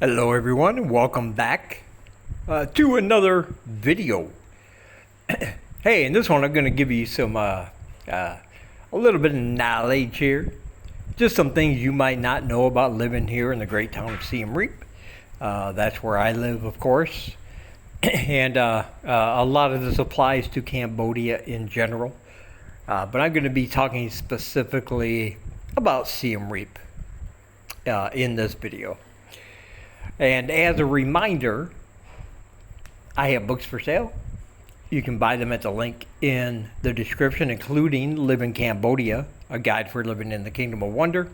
Hello everyone and welcome back to another video. Hey, in this one I'm going to give you some a little bit of knowledge here. Just some things you might not know about living here in the great town of Siem Reap. That's where I live, of course. And a lot of this applies to Cambodia in general. But I'm going to be talking specifically about Siem Reap in this video. And as a reminder, I have books for sale. You can buy them at the link in the description, including Live in Cambodia, a guide for living in the Kingdom of Wonder.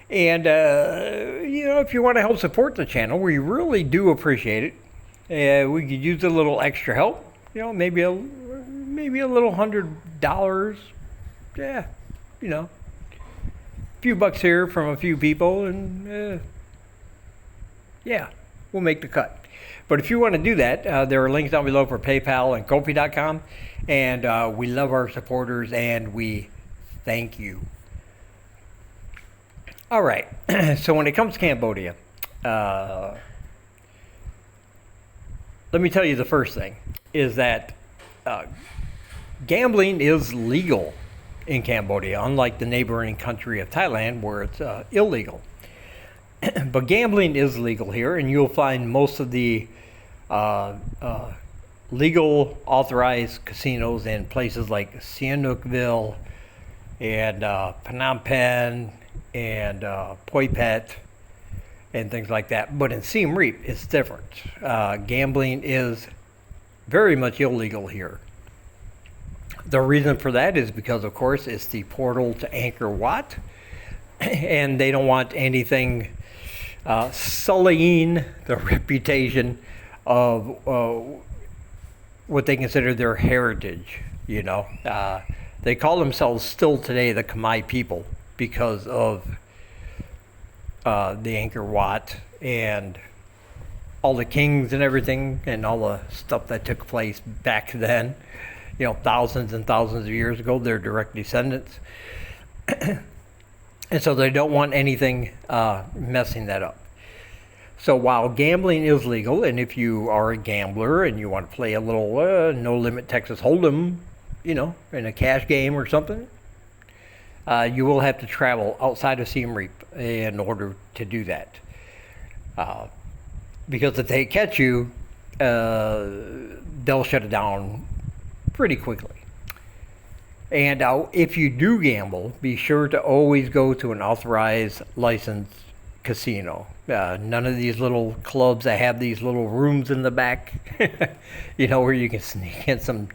And, if you want to help support the channel, we really do appreciate it. We could use a little extra help, maybe a little $100. Yeah, a few bucks here from a few people, and yeah, we'll make the cut. But if you want to do that, there are links down below for PayPal and Kofi.com. And we love our supporters and we thank you. All right. So when it comes to Cambodia, let me tell you the first thing is that gambling is legal in Cambodia, unlike the neighboring country of Thailand where it's illegal. But gambling is legal here, and you'll find most of the legal authorized casinos in places like Siem and Phnom Penh and Phuket and things like that. But in Siem Reap, it's different. Gambling is very much illegal here. The reason for that is because, of course, it's the portal to Angkor Wat, and they don't want anything sullying the reputation of what they consider their heritage. They call themselves still today the Khmer people because of the Angkor Wat and all the kings and everything and all the stuff that took place back then, thousands and thousands of years ago. They're direct descendants. And so they don't want anything messing that up. So while gambling is legal, and if you are a gambler and you want to play a little no-limit Texas Hold'em, in a cash game or something, you will have to travel outside of Siem Reap in order to do that. Because if they catch you, they'll shut it down pretty quickly. And if you do gamble, be sure to always go to an authorized, licensed casino. None of these little clubs that have these little rooms in the back, where you can sneak in some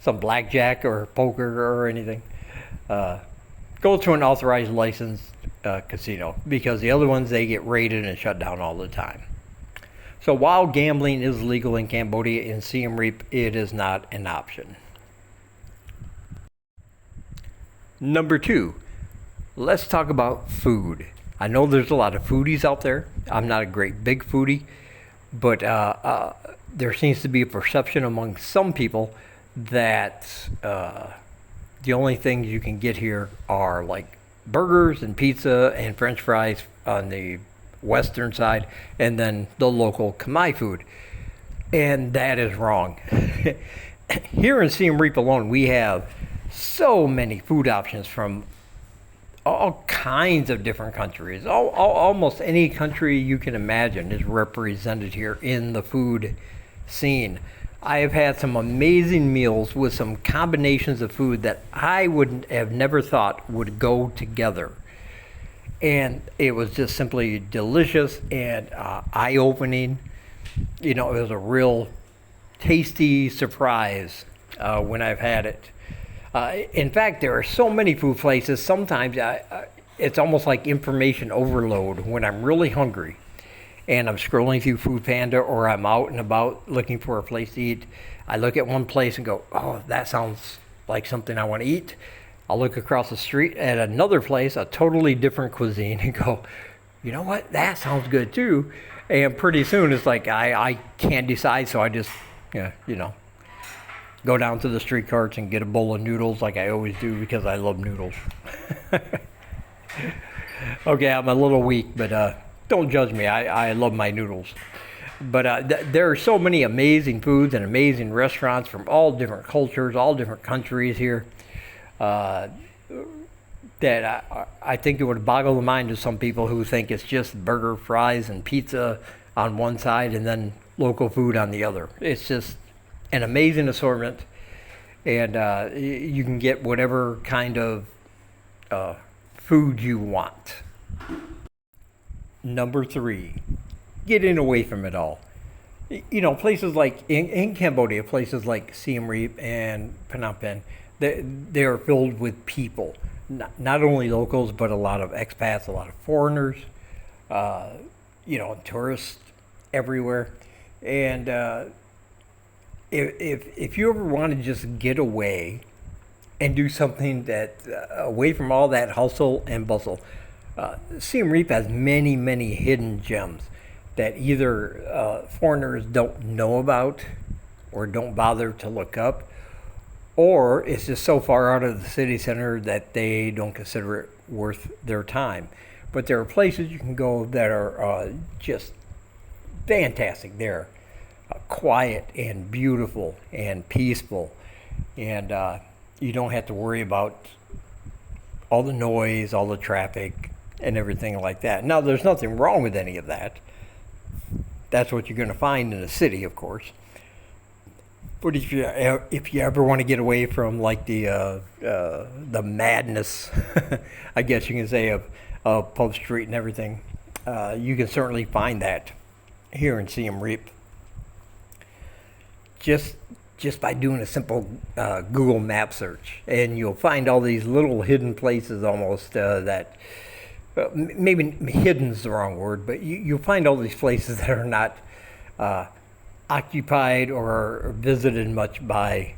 blackjack or poker or anything. Go to an authorized, licensed casino, because the other ones, they get raided and shut down all the time. So while gambling is legal in Cambodia, in Siem Reap, it is not an option. Number 2, let's talk about food. I know there's a lot of foodies out there. I'm not a great big foodie, but there seems to be a perception among some people that the only things you can get here are like burgers and pizza and French fries on the western side, and then the local Khmer food. And that is wrong. Here in Siem Reap alone, we have so many food options from all kinds of different countries. Almost any country you can imagine is represented here in the food scene. I have had some amazing meals with some combinations of food that I would have never thought would go together. And it was just simply delicious and eye-opening. It was a real tasty surprise when I've had it. In fact, there are so many food places, sometimes it's almost like information overload when I'm really hungry and I'm scrolling through Food Panda or I'm out and about looking for a place to eat. I look at one place and go, oh, that sounds like something I want to eat. I'll look across the street at another place, a totally different cuisine, and go, you know what, that sounds good too. And pretty soon it's like I can't decide, so I just, go down to the street carts and get a bowl of noodles like I always do because I love noodles. Okay, I'm a little weak, but Don't judge me. I love my noodles. But there are so many amazing foods and amazing restaurants from all different cultures, all different countries here, uh, that I think it would boggle the mind of some people who think it's just burger, fries, and pizza on one side and then local food on the other. It's just an amazing assortment, and you can get whatever kind of uh, food you want. Number three, getting away from it all. You know, places like in Cambodia, places like Siem Reap and Phnom Penh, they are filled with people. Not only locals, but a lot of expats, a lot of foreigners, uh, tourists everywhere. And if you ever want to just get away and do something that away from all that hustle and bustle, Siem Reap has many hidden gems that either foreigners don't know about or don't bother to look up, or it's just so far out of the city center that they don't consider it worth their time. But there are places you can go that are just fantastic. They're quiet and beautiful and peaceful, and you don't have to worry about all the noise, all the traffic, and everything like that. Now, there's nothing wrong with any of that. That's what you're going to find in a city, of course. But if you ever want to get away from like the madness, I guess you can say of Pub Street and everything, you can certainly find that here in Siem Reap. Just by doing a simple Google map search, and you'll find all these little hidden places almost that maybe hidden's the wrong word, but you'll find all these places that are not occupied or visited much by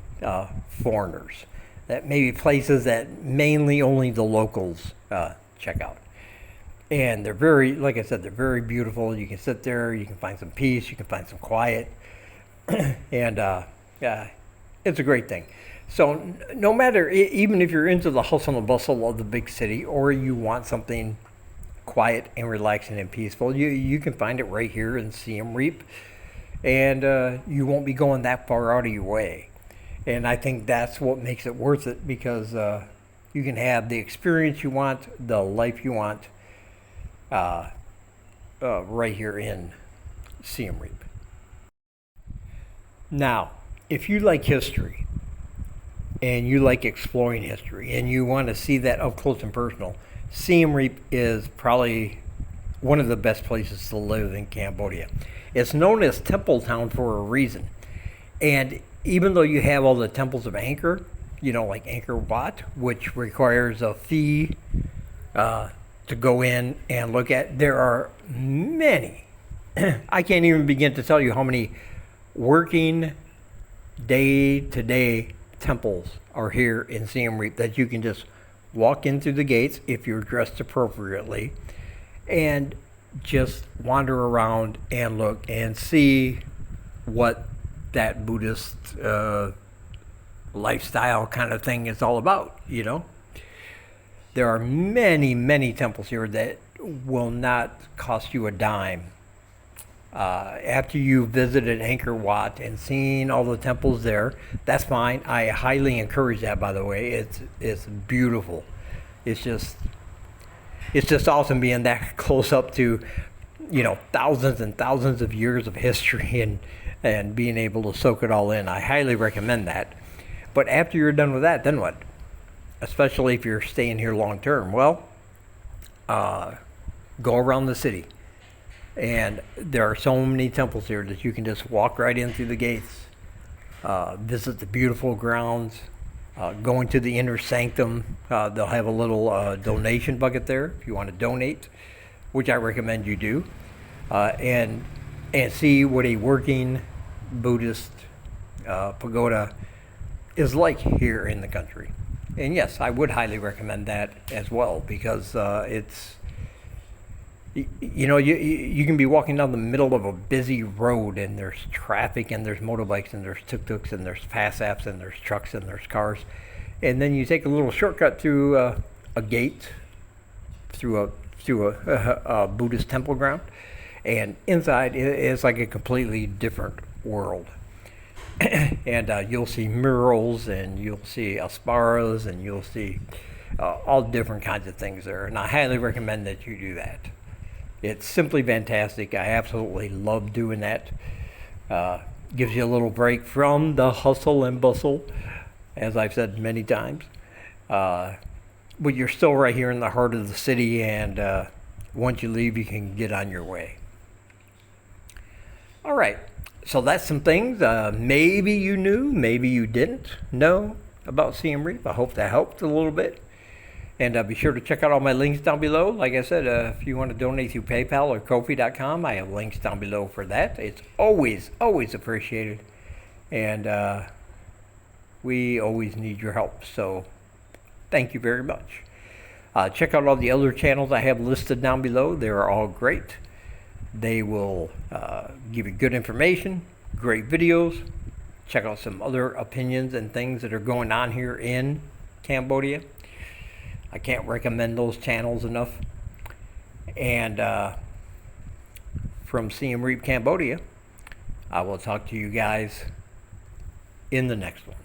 foreigners. That may be places that mainly only the locals check out. And they're very, like I said, they're very beautiful. You can sit there, you can find some peace, you can find some quiet, and yeah, it's a great thing. So no matter, even if you're into the hustle and bustle of the big city, or you want something quiet and relaxing and peaceful, you can find it right here in Siem Reap, and you won't be going that far out of your way. And I think that's what makes it worth it, because you can have the experience you want, the life you want, right here in Siem Reap. Now, if you like history and you like exploring history and you want to see that up close and personal, Siem Reap is probably one of the best places to live in Cambodia. It's known as Temple Town for a reason. And even though you have all the temples of Angkor, like Angkor Wat, which requires a fee to go in and look at, there are many. I can't even begin to tell you how many working day-to-day temples are here in Siem Reap that you can just walk in through the gates if you're dressed appropriately and just wander around and look and see what that Buddhist lifestyle kind of thing is all about. There are many temples here that will not cost you a dime. After you visited Angkor Wat and seen all the temples there, that's fine. I highly encourage that, by the way. It's beautiful. It's just awesome being that close up to, thousands and thousands of years of history and being able to soak it all in. I highly recommend that. But after you're done with that, then what? Especially if you're staying here long term. Well, go around the city. And there are so many temples here that you can just walk right in through the gates, visit the beautiful grounds, go into the inner sanctum. They'll have a little donation bucket there if you want to donate, which I recommend you do, and see what a working Buddhist pagoda is like here in the country. And yes, I would highly recommend that as well, because it's, you can be walking down the middle of a busy road and there's traffic and there's motorbikes and there's tuk-tuks and there's pass-apps and there's trucks and there's cars. And then you take a little shortcut through a gate, through to a Buddhist temple ground, and inside it's like a completely different world. And you'll see murals, and you'll see asparas, and you'll see all different kinds of things there. And I highly recommend that you do that. It's simply fantastic. I absolutely love doing that. Gives you a little break from the hustle and bustle, as I've said many times. But you're still right here in the heart of the city, and once you leave, you can get on your way. All right, so that's some things maybe you knew, maybe you didn't know about Siem Reap. I hope that helped a little bit. And be sure to check out all my links down below. Like I said, if you want to donate through PayPal or Ko-fi.com, I have links down below for that. It's always, always appreciated. And we always need your help. So thank you very much. Check out all the other channels I have listed down below. They are all great. They will give you good information, great videos. Check out some other opinions and things that are going on here in Cambodia. I can't recommend those channels enough. And from Siem Reap, Cambodia, I will talk to you guys in the next one.